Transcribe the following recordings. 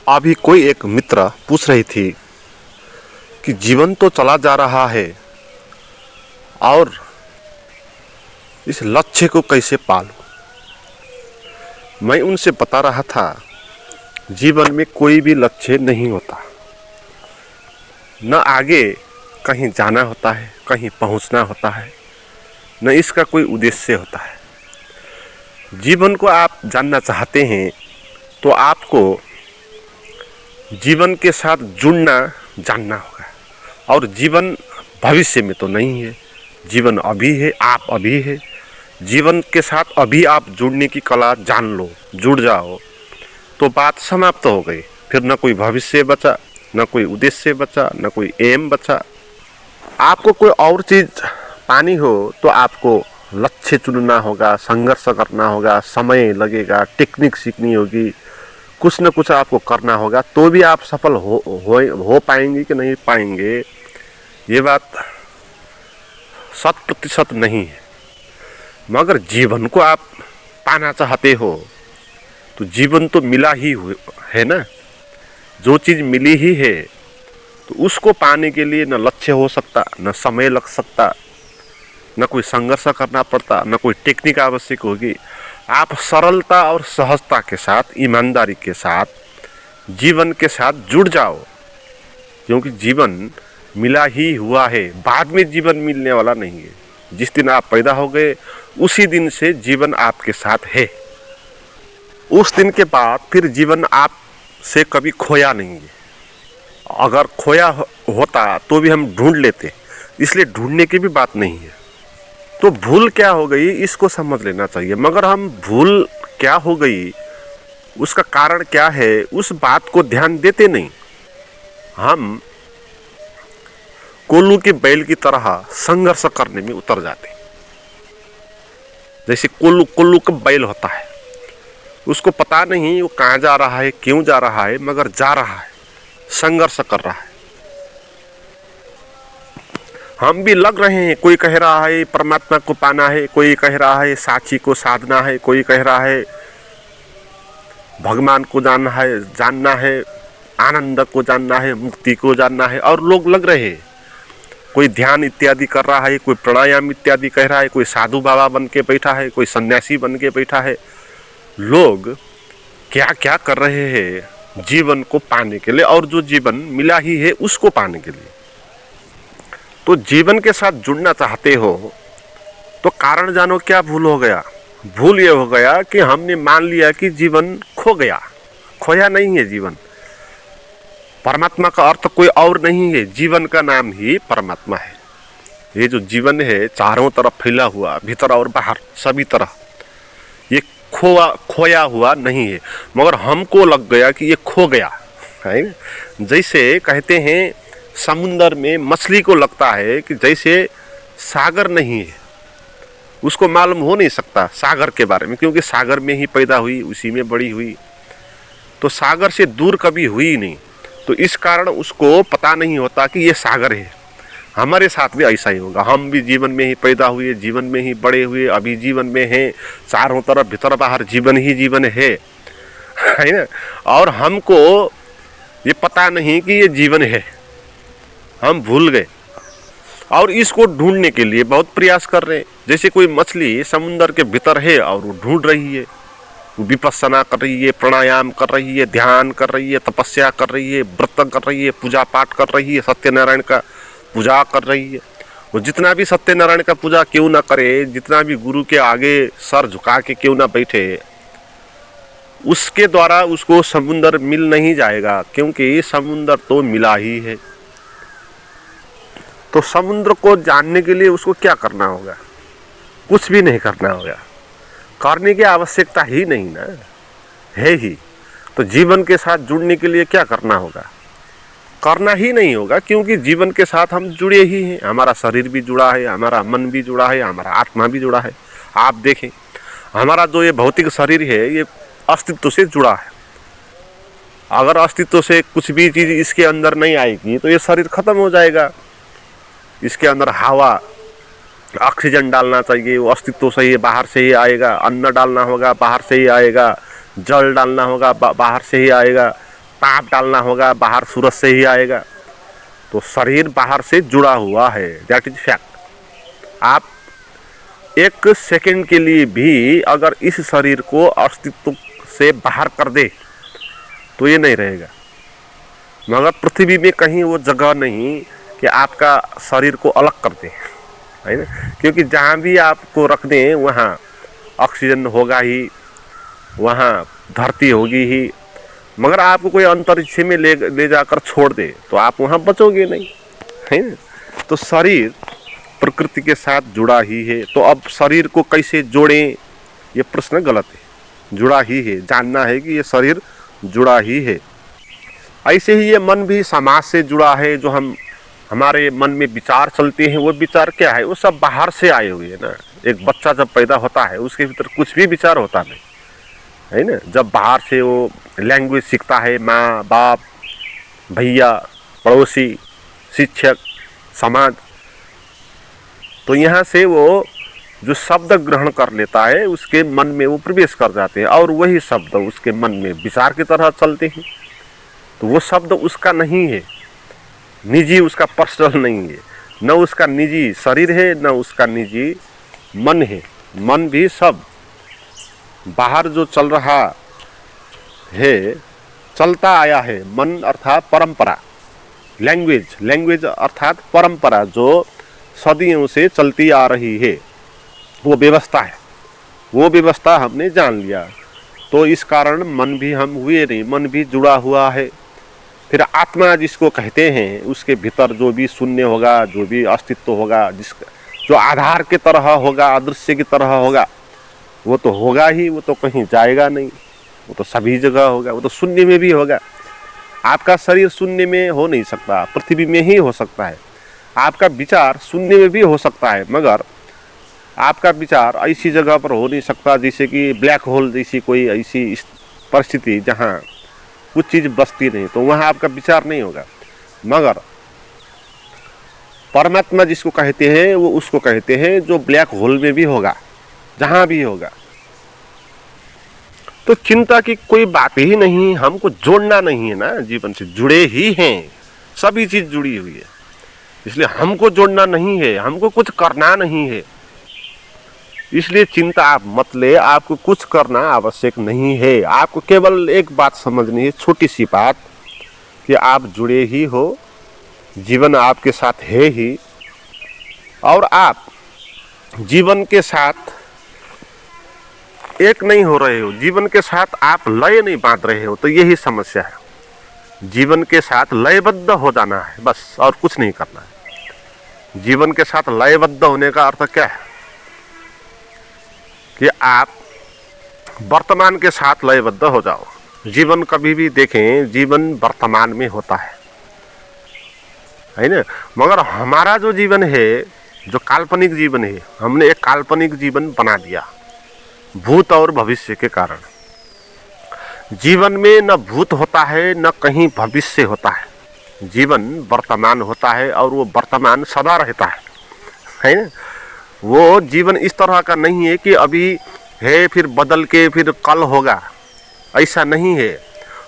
अभी कोई एक मित्र पूछ रही थी कि जीवन तो चला जा रहा है और इस लक्ष्य को कैसे पालूं। मैं उनसे बता रहा था जीवन में कोई भी लक्ष्य नहीं होता, न आगे कहीं जाना होता है, कहीं पहुंचना होता है, न इसका कोई उद्देश्य होता है। जीवन को आप जानना चाहते हैं तो आपको जीवन के साथ जुड़ना जानना होगा। और जीवन भविष्य में तो नहीं है, जीवन अभी है, आप अभी है। जीवन के साथ अभी आप जुड़ने की कला जान लो, जुड़ जाओ तो बात समाप्त हो गई। फिर न कोई भविष्य बचा, न कोई उद्देश्य बचा, न कोई एम बचा। आपको कोई और चीज़ पानी हो तो आपको लक्ष्य चुनना होगा, संघर्ष करना होगा, समय लगेगा, टेक्निक सीखनी होगी, कुछ न कुछ आपको करना होगा, तो भी आप सफल हो पाएंगे कि नहीं पाएंगे, ये बात 100% नहीं है। मगर जीवन को आप पाना चाहते हो तो जीवन तो मिला ही है ना। जो चीज़ मिली ही है तो उसको पाने के लिए न लक्ष्य हो सकता, न समय लग सकता, न कोई संघर्ष करना पड़ता, न कोई टेक्निक आवश्यक होगी। आप सरलता और सहजता के साथ, ईमानदारी के साथ जीवन के साथ जुड़ जाओ, क्योंकि जीवन मिला ही हुआ है, बाद में जीवन मिलने वाला नहीं है। जिस दिन आप पैदा हो गए उसी दिन से जीवन आपके साथ है। उस दिन के बाद फिर जीवन आप से कभी खोया नहीं है। अगर खोया होता तो भी हम ढूंढ लेते, इसलिए ढूंढने की भी बात नहीं है। तो भूल क्या हो गई इसको समझ लेना चाहिए। मगर हम भूल क्या हो गई, उसका कारण क्या है, उस बात को ध्यान देते नहीं। हम कोल्लू के बैल की तरह संघर्ष करने में उतर जाते। जैसे कोल्लू का बैल होता है, उसको पता नहीं वो कहाँ जा रहा है, क्यों जा रहा है, मगर जा रहा है, संघर्ष कर रहा है। हम भी लग रहे हैं, कोई कह रहा है परमात्मा को पाना है, कोई कह रहा है साक्षी को साधना है, कोई कह रहा है भगवान को जानना है, आनंद को जानना है, मुक्ति को जानना है। और लोग लग रहे हैं, कोई ध्यान इत्यादि कर रहा है, कोई प्राणायाम इत्यादि कह रहा है, कोई साधु बाबा बन के बैठा है, कोई सन्यासी बन के बैठा है। लोग क्या क्या कर रहे हैं जीवन को पाने के लिए, और जो जीवन मिला ही है उसको पाने के लिए। तो जीवन के साथ जुड़ना चाहते हो तो कारण जानो क्या भूल हो गया। भूल ये हो गया कि हमने मान लिया कि जीवन खो गया। खोया नहीं है जीवन। परमात्मा का अर्थ कोई और नहीं है, जीवन का नाम ही परमात्मा है। ये जो जीवन है चारों तरफ फैला हुआ, भीतर और बाहर सभी तरह, ये खोया हुआ नहीं है। मगर हमको लग गया कि ये खो गया है। जैसे कहते हैं समुंदर में मछली को लगता है कि जैसे सागर नहीं है, उसको मालूम हो नहीं सकता सागर के बारे में, क्योंकि सागर में ही पैदा हुई, उसी में बड़ी हुई, तो सागर से दूर कभी हुई नहीं। तो इस कारण उसको पता नहीं होता कि ये सागर है। हमारे साथ भी ऐसा ही होगा। हम भी जीवन में ही पैदा हुए, जीवन में ही बड़े हुए, अभी जीवन में हैं, चारों तरफ भीतर बाहर जीवन ही जीवन है ना। और हमको ये पता नहीं कि ये जीवन है, हम भूल गए और इसको ढूंढने के लिए बहुत प्रयास कर रहे हैं। जैसे कोई मछली समुद्र के भीतर है और वो ढूंढ रही है, विपस्सना कर रही है, प्राणायाम कर रही है, ध्यान कर रही है, तपस्या कर रही है, व्रत कर रही है, पूजा पाठ कर रही है, सत्यनारायण का पूजा कर रही है। वो जितना भी सत्यनारायण का पूजा क्यों ना करे, जितना भी गुरु के आगे सर झुका के क्यों ना बैठे, उसके द्वारा उसको समुद्र मिल नहीं जाएगा, क्योंकि समुद्र तो मिला ही है। तो समुद्र को जानने के लिए उसको क्या करना होगा? कुछ भी नहीं करना होगा, करने की आवश्यकता ही नहीं ना है ही। तो जीवन के साथ जुड़ने के लिए क्या करना होगा? करना ही नहीं होगा, क्योंकि जीवन के साथ हम जुड़े ही हैं। हमारा शरीर भी जुड़ा है, हमारा मन भी जुड़ा है, हमारा आत्मा भी जुड़ा है। आप देखें, हमारा जो ये भौतिक शरीर है ये अस्तित्व से जुड़ा है। अगर अस्तित्व से कुछ भी चीज़ इसके अंदर नहीं आएगी तो ये शरीर खत्म हो जाएगा। इसके अंदर हवा, ऑक्सीजन डालना चाहिए, वो अस्तित्व से ही बाहर से ही आएगा। अन्न डालना होगा, बाहर से ही आएगा। जल डालना होगा, बाहर से ही आएगा। ताप डालना होगा, बाहर सूरज से ही आएगा। तो शरीर बाहर से जुड़ा हुआ है, दैट इज फैक्ट। आप एक सेकंड के लिए भी अगर इस शरीर को अस्तित्व से बाहर कर दे तो ये नहीं रहेगा। मगर पृथ्वी में कहीं वो जगह नहीं कि आपका शरीर को अलग कर दे, है ना, क्योंकि जहाँ भी आपको रख दें वहाँ ऑक्सीजन होगा ही, वहाँ धरती होगी ही। मगर आपको कोई अंतरिक्ष में ले जाकर छोड़ दे तो आप वहाँ बचोगे नहीं, है ना। तो शरीर प्रकृति के साथ जुड़ा ही है। तो अब शरीर को कैसे जोड़ें, ये प्रश्न गलत है। जुड़ा ही है, जानना है कि ये शरीर जुड़ा ही है। ऐसे ही ये मन भी समाज से जुड़ा है। जो हमारे मन में विचार चलते हैं, वो विचार क्या है, वो सब बाहर से आए हुए हैं ना। एक बच्चा जब पैदा होता है उसके भीतर कुछ भी विचार होता नहीं, है ना। जब बाहर से वो लैंग्वेज सीखता है, माँ बाप, भैया, पड़ोसी, शिक्षक, समाज, तो यहाँ से वो जो शब्द ग्रहण कर लेता है उसके मन में वो प्रवेश कर जाते हैं और वही शब्द उसके मन में विचार की तरह चलते हैं। तो वो शब्द उसका नहीं है, निजी, उसका पर्सनल नहीं है, न उसका निजी शरीर है, न उसका निजी मन है। मन भी सब बाहर जो चल रहा है, चलता आया है। मन अर्थात परंपरा, लैंग्वेज अर्थात परंपरा जो सदियों से चलती आ रही है, वो व्यवस्था है। वो व्यवस्था हमने जान लिया, तो इस कारण मन भी हम हुए नहीं, मन भी जुड़ा हुआ है। फिर आत्मा जिसको कहते हैं, उसके भीतर जो भी शून्य होगा, जो भी अस्तित्व होगा, जिसका जो आधार की तरह होगा, अदृश्य की तरह होगा, वो तो होगा ही, वो तो कहीं जाएगा नहीं, वो तो सभी जगह होगा, वो तो शून्य में भी होगा। आपका शरीर शून्य में हो नहीं सकता, पृथ्वी में ही हो सकता है। आपका विचार शून्य में भी हो सकता है, मगर आपका विचार ऐसी जगह पर हो नहीं सकता जैसे कि ब्लैक होल जैसी कोई ऐसी परिस्थिति जहाँ कुछ चीज़ बसती नहीं, तो वहाँ आपका विचार नहीं होगा। मगर परमात्मा जिसको कहते हैं, वो उसको कहते हैं जो ब्लैक होल में भी होगा, जहाँ भी होगा। तो चिंता की कोई बात ही नहीं, हमको जोड़ना नहीं है ना, जीवन से जुड़े ही हैं, सभी चीज़ जुड़ी हुई है। इसलिए हमको जोड़ना नहीं है, हमको कुछ करना नहीं है, इसलिए चिंता आप मत ले। आपको कुछ करना आवश्यक नहीं है। आपको केवल एक बात समझनी है, छोटी सी बात, कि आप जुड़े ही हो, जीवन आपके साथ है ही, और आप जीवन के साथ एक नहीं हो रहे हो, जीवन के साथ आप लय नहीं बांध रहे हो। तो यही समस्या है। जीवन के साथ लयबद्ध हो जाना है बस, और कुछ नहीं करना है। जीवन के साथ लयबद्ध होने का अर्थ क्या है कि आप वर्तमान के साथ लयबद्ध हो जाओ। जीवन कभी भी देखें, जीवन वर्तमान में होता है ना। मगर हमारा जो जीवन है, जो काल्पनिक जीवन है, हमने एक काल्पनिक जीवन बना दिया भूत और भविष्य के कारण। जीवन में न भूत होता है, न कहीं भविष्य होता है। जीवन वर्तमान होता है और वो वर्तमान सदा रहता है ना। वो जीवन इस तरह का नहीं है कि अभी है फिर बदल के फिर कल होगा, ऐसा नहीं है।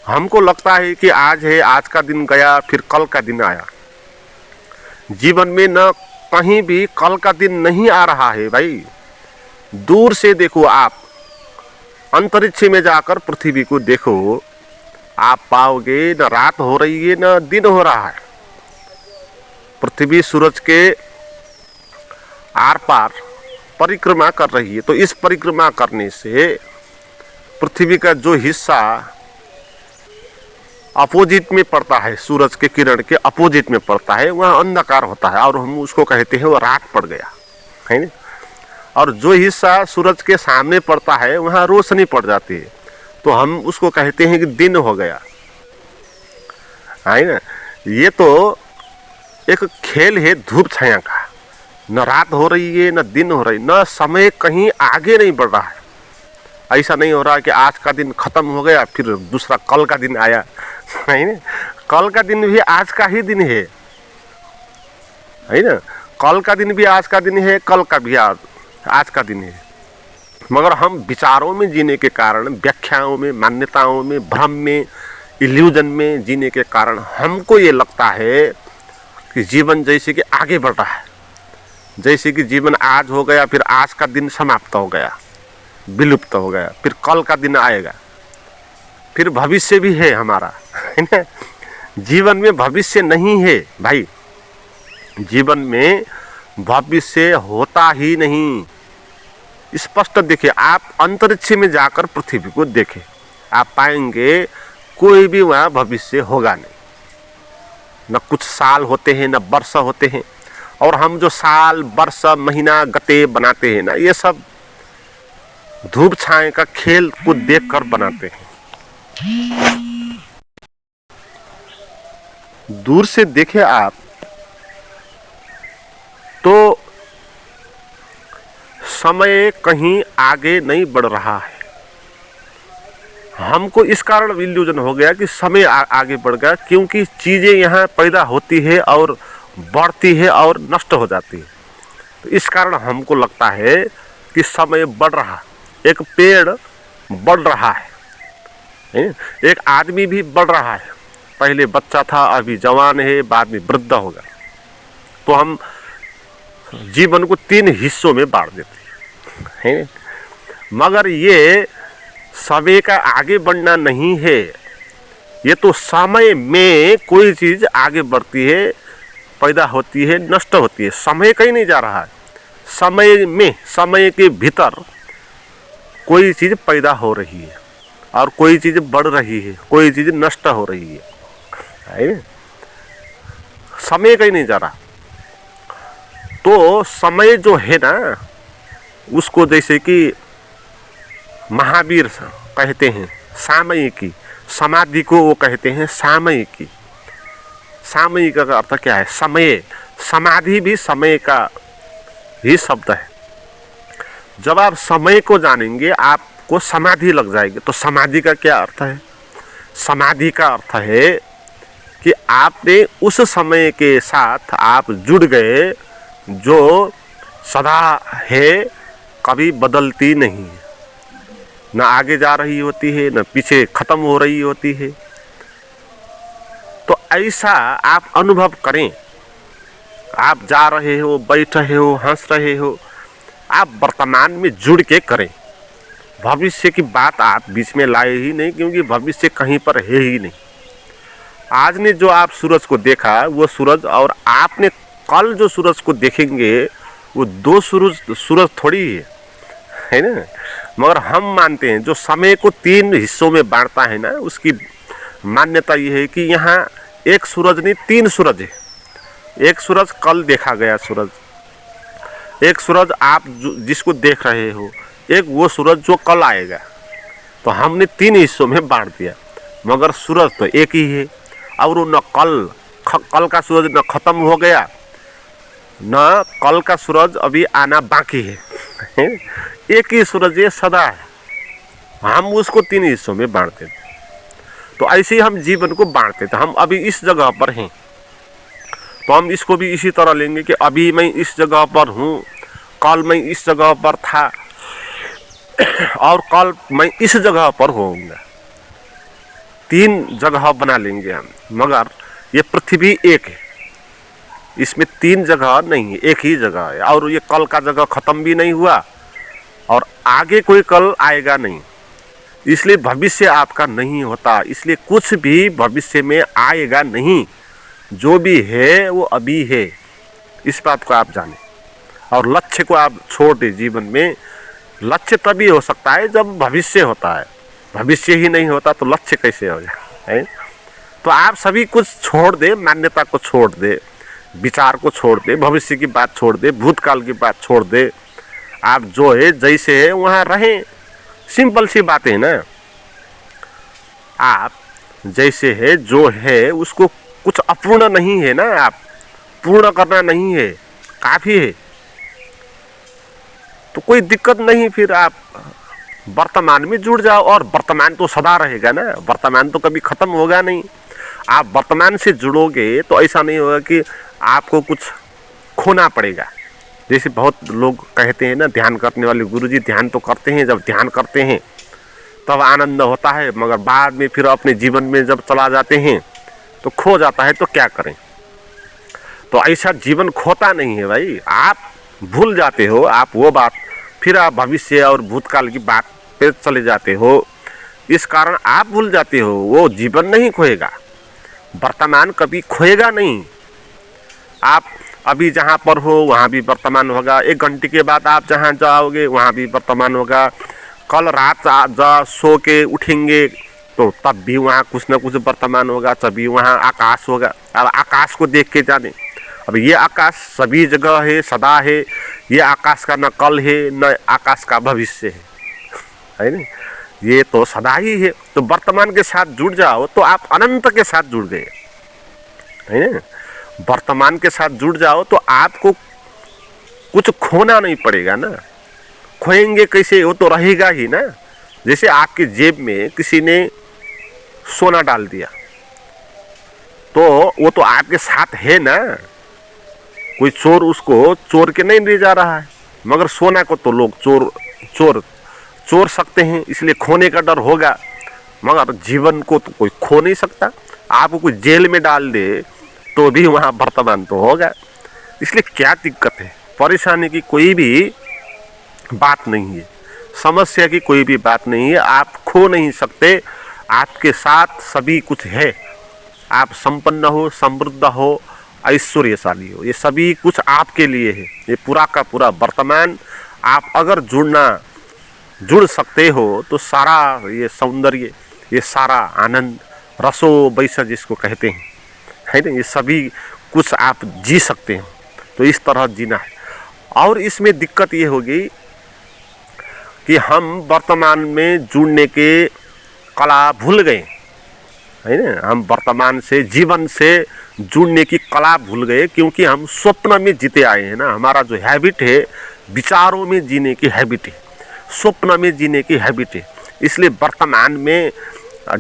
हमको लगता है कि आज है, आज का दिन गया, फिर कल का दिन आया। जीवन में न कहीं भी कल का दिन नहीं आ रहा है भाई। दूर से देखो, आप अंतरिक्ष में जाकर पृथ्वी को देखो, आप पाओगे न रात हो रही है न दिन हो रहा है। पृथ्वी सूरज के आर पार परिक्रमा कर रही है। तो इस परिक्रमा करने से पृथ्वी का जो हिस्सा अपोजिट में पड़ता है, सूरज के किरण के अपोजिट में पड़ता है, वह अंधकार होता है और हम उसको कहते हैं वो रात पड़ गया, है ना। और जो हिस्सा सूरज के सामने पड़ता है वहाँ रोशनी पड़ जाती है, तो हम उसको कहते हैं कि दिन हो गया, है ना। ये तो एक खेल है धूप छाया का। न रात हो रही है, न दिन हो रही, न समय कहीं आगे नहीं बढ़ रहा है। ऐसा नहीं हो रहा कि आज का दिन खत्म हो गया फिर दूसरा कल का दिन आया, है ना। कल का दिन भी आज का ही दिन है ना। कल का दिन भी आज का दिन है, कल का भी आज का दिन है। मगर हम विचारों में जीने के कारण, व्याख्याओं में, मान्यताओं में, भ्रम में, इल्यूजन में जीने के कारण हमको ये लगता है कि जीवन जैसे कि आगे बढ़ रहा है, जैसे कि जीवन आज हो गया, फिर आज का दिन समाप्त हो गया, विलुप्त हो गया, फिर कल का दिन आएगा, फिर भविष्य भी है हमारा, है ना। जीवन में भविष्य नहीं है भाई, जीवन में भविष्य होता ही नहीं। स्पष्ट देखिए, आप अंतरिक्ष में जाकर पृथ्वी को देखें, आप पाएंगे कोई भी वहाँ भविष्य होगा नहीं। न कुछ साल होते हैं, न वर्ष होते हैं। और हम जो साल, वर्ष, महीना, गते बनाते हैं ना, ये सब धूप छाए का खेल को देखकर बनाते हैं। दूर से देखें आप तो समय कहीं आगे नहीं बढ़ रहा है। हमको इस कारण इल्यूजन हो गया कि समय आगे बढ़ गया, क्योंकि चीज़ें यहाँ पैदा होती है और बढ़ती है और नष्ट हो जाती है। तो इस कारण हमको लगता है कि समय बढ़ रहा, एक पेड़ बढ़ रहा है, एक आदमी भी बढ़ रहा है। पहले बच्चा था, अभी जवान है, बाद में वृद्ध होगा। तो हम जीवन को 3 हिस्सों में बांट देते हैं, मगर ये समय का आगे बढ़ना नहीं है। ये तो समय में कोई चीज़ आगे बढ़ती है, पैदा होती है, नष्ट होती है। समय कहीं नहीं जा रहा है। समय में, समय के भीतर कोई चीज़ पैदा हो रही है और कोई चीज़ बढ़ रही है, कोई चीज़ नष्ट हो रही है। समय कहीं नहीं जा रहा। तो समय जो है ना, उसको जैसे कि महावीर कहते हैं सामयिकी, समाधि को वो कहते हैं सामयिकी। सामयिक का अर्थ क्या है? समय। समाधि भी समय का ही शब्द है। जब आप समय को जानेंगे आपको समाधि लग जाएगी। तो समाधि का क्या अर्थ है? समाधि का अर्थ है कि आपने उस समय के साथ आप जुड़ गए जो सदा है, कभी बदलती नहीं है, न आगे जा रही होती है, न पीछे खत्म हो रही होती है। तो ऐसा आप अनुभव करें। आप जा रहे हो, बैठ रहे हो, हंस रहे हो, आप वर्तमान में जुड़ के करें। भविष्य की बात आप बीच में लाए ही नहीं, क्योंकि भविष्य कहीं पर है ही नहीं। आज ने जो आप सूरज को देखा, वो सूरज, और आपने कल जो सूरज को देखेंगे वो 2 सूरज थोड़ी है ना। मगर हम मानते हैं जो समय को 3 हिस्सों में बांटता है ना, उसकी मान्यता ये है कि यहाँ एक सूरज नहीं, 3 सूरज है। एक सूरज कल देखा गया सूरज, एक सूरज आप जिसको देख रहे हो, एक वो सूरज जो कल आएगा। तो हमने 3 हिस्सों में बांट दिया, मगर सूरज तो एक ही है। और न कल का सूरज न खत्म हो गया, न कल का सूरज अभी आना बाकी है। एक ही सूरज ये सदा है। हम उसको 3 हिस्सों में बांटते थे। तो ऐसे ही हम जीवन को बांटते थे। हम अभी इस जगह पर हैं, तो हम इसको भी इसी तरह लेंगे कि अभी मैं इस जगह पर हूँ, कल मैं इस जगह पर था और कल मैं इस जगह पर होऊंगा। 3 जगह बना लेंगे हम। मगर ये पृथ्वी एक है, इसमें 3 जगह नहीं है, एक ही जगह है। और ये कल का जगह खत्म भी नहीं हुआ और आगे कोई कल आएगा नहीं। इसलिए भविष्य आपका नहीं होता, इसलिए कुछ भी भविष्य में आएगा नहीं। जो भी है वो अभी है, इस बात को आप जानें। और लक्ष्य को आप छोड़ दें। जीवन में लक्ष्य तभी हो सकता है जब भविष्य होता है। भविष्य ही नहीं होता तो लक्ष्य कैसे हो जाए? तो आप सभी कुछ छोड़ दें, मान्यता को छोड़ दें, विचार को छोड़ दे, भविष्य की बात छोड़ दे, भूतकाल की बात छोड़ दे। आप जो है जैसे है वहाँ रहें। सिंपल सी बात है ना। आप जैसे है जो है उसको कुछ अपूर्ण नहीं है ना, आप पूर्ण करना नहीं है, काफ़ी है। तो कोई दिक्कत नहीं, फिर आप वर्तमान में जुड़ जाओ। और वर्तमान तो सदा रहेगा ना, वर्तमान तो कभी ख़त्म होगा नहीं। आप वर्तमान से जुड़ोगे तो ऐसा नहीं होगा कि आपको कुछ खोना पड़ेगा। जैसे बहुत लोग कहते हैं ना, ध्यान करने वाले गुरुजी ध्यान तो करते हैं, जब ध्यान करते हैं तब आनंद होता है, मगर बाद में फिर अपने जीवन में जब चला जाते हैं तो खो जाता है। तो क्या करें? तो ऐसा जीवन खोता नहीं है भाई, आप भूल जाते हो, आप वो बात, फिर आप भविष्य और भूतकाल की बात पे चले जाते हो। इस कारण आप भूल जाते हो, वो जीवन नहीं खोएगा, वर्तमान कभी खोएगा नहीं। आप अभी जहाँ पर हो वहाँ भी वर्तमान होगा, 1 घंटे के बाद आप जहाँ जाओगे वहाँ भी वर्तमान होगा, कल रात सो के उठेंगे तो तब भी वहाँ कुछ न कुछ वर्तमान होगा, तभी वहाँ आकाश होगा। अब आकाश को देख के जाने, अब ये आकाश सभी जगह है, सदा है, ये आकाश का न कल है न आकाश का भविष्य है ना, ये तो सदा ही है। तो वर्तमान के साथ जुड़ जाओ तो आप अनंत के साथ जुड़ गए, है ना। वर्तमान के साथ जुड़ जाओ तो आपको कुछ खोना नहीं पड़ेगा ना। खोएंगे कैसे? वो तो रहेगा ही ना। जैसे आपकी जेब में किसी ने सोना डाल दिया तो वो तो आपके साथ है ना, कोई चोर उसको चोर के नहीं ले जा रहा है, मगर सोना को तो लोग चोर सकते हैं, इसलिए खोने का डर होगा। मगर जीवन को तो कोई खो नहीं सकता। आपको कोई जेल में डाल दे तो भी वहाँ वर्तमान तो होगा। इसलिए क्या दिक्कत है? परेशानी की कोई भी बात नहीं है, समस्या की कोई भी बात नहीं है। आप खो नहीं सकते, आपके साथ सभी कुछ है। आप संपन्न हो, समृद्ध हो, ऐश्वर्यशाली हो, ये सभी कुछ आपके लिए है। ये पूरा का पूरा वर्तमान आप अगर जुड़ सकते हो तो सारा ये सौंदर्य, ये सारा आनंद, रसो वैसा जिसको कहते हैं, है ना, ये सभी कुछ आप जी सकते हो। तो इस तरह जीना है। और इसमें दिक्कत ये होगी कि हम वर्तमान में जुड़ने के कला भूल गए, है ना। हम वर्तमान से, जीवन से जुड़ने की कला भूल गए, क्योंकि हम स्वप्न में जीते आए हैं ना। हमारा जो हैबिट है, विचारों में जीने की हैबिट है, स्वप्न में जीने की हैबिट है। इसलिए वर्तमान में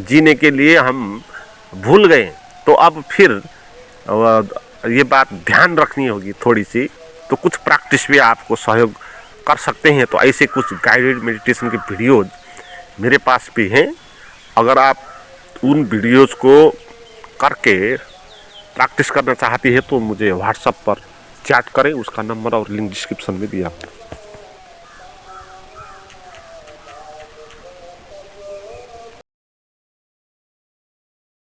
जीने के लिए हम भूल गए। तो अब फिर ये बात ध्यान रखनी होगी थोड़ी सी। तो कुछ प्रैक्टिस भी आपको सहयोग कर सकते हैं। तो ऐसे कुछ गाइडेड मेडिटेशन के वीडियोज मेरे पास भी हैं। अगर आप उन वीडियोज को करके प्रैक्टिस करना चाहती है तो मुझे व्हाट्सएप पर चैट करें, उसका नंबर और लिंक डिस्क्रिप्शन में दिया है।